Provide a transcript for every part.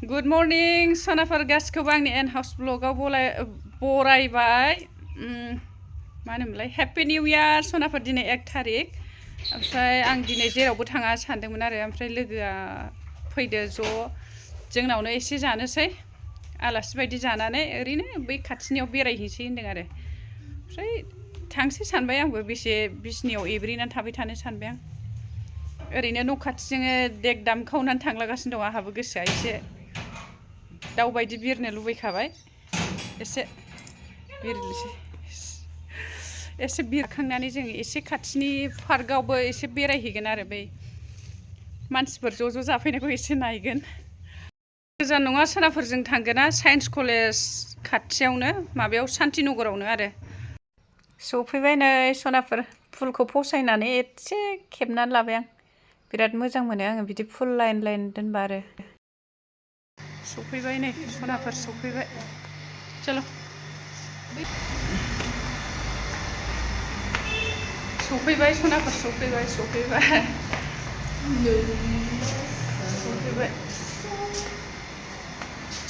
good morning सनाफोर गासिखौबो आंनि N house ब्लगाव बरायबाय मा होनोमोनलाय हेपि निउ इयार सनाफोर दिनै 1 तारिख ओमफ्राय आं दिनै जेरावबो थाङा सानदोंमोन आरो ओमफ्राय लोगोआ फैदो ज' जोंनावनो एसे जानोसै आलासि बायदि जानानै ओरैनो बै खाथिनियाव बेरायहैसै होनदों आरो ओमफ्राय थांसै सानबाय आंबो बेसे बिसनियाव एब्रेनानै थाबाय थानो सानबाय आं ओरैनो न' खाथिजोंनो देग दामखावनानै थांलागासिनो दं आंहाबो गोसोआ एसे दाउ बायदि बिरनो लुबैखाबाय एसे बिरनोसै एसे बिरखांनानै जों एसे खाथिनि पार्कआवबो एसे बेरायहैगोन आरो बै मानसिफोर ज' जाफैनायखौ एसे नायगोन गोजान नङा सोनाफोरजों थांगोना साइन्स कलेज खाथियावनो माबायाव शान्तिनगरावनो आरो सफैबाय नै सनाफोर फुलखौ फसायनानै एसे खेबनानै लाबाय आं बिराद मोजां मोनो आङो बिदि फुल लाइन लाइन दोनबा आरो सफैबाय नै सनाफोर सफैबाय चलो सफैबाय सनाफोर सफैबाय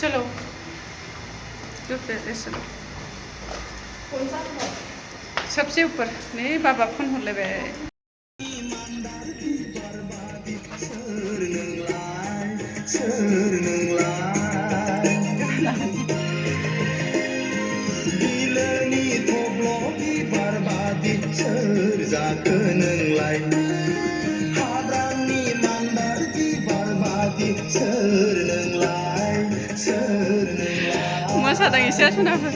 चलो सबसे ऊपर नहीं बाबा फोन हरलायबाय मोसादों एसे सनाफोर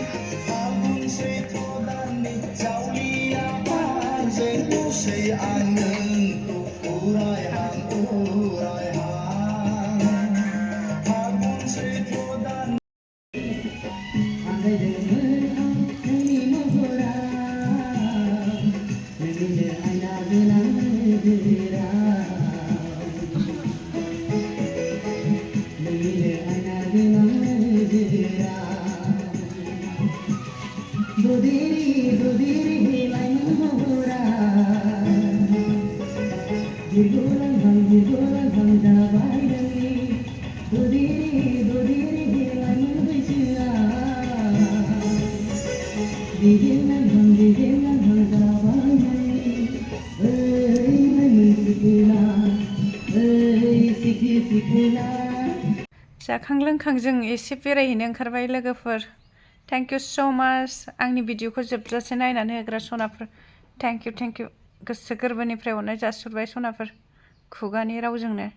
जाखां लोंखां जों एसे बेरायहैनो ओंखारबाय लोगोफोर थेंक इउ स' माच आंनि भिडिअखौ जोबजासे नायनानै होग्रा सनाफोर थेंक इउ गोसो गोरबोनिफ्राय अननाय जासिहरबाय सनाफोर खुगानि रावजोंनो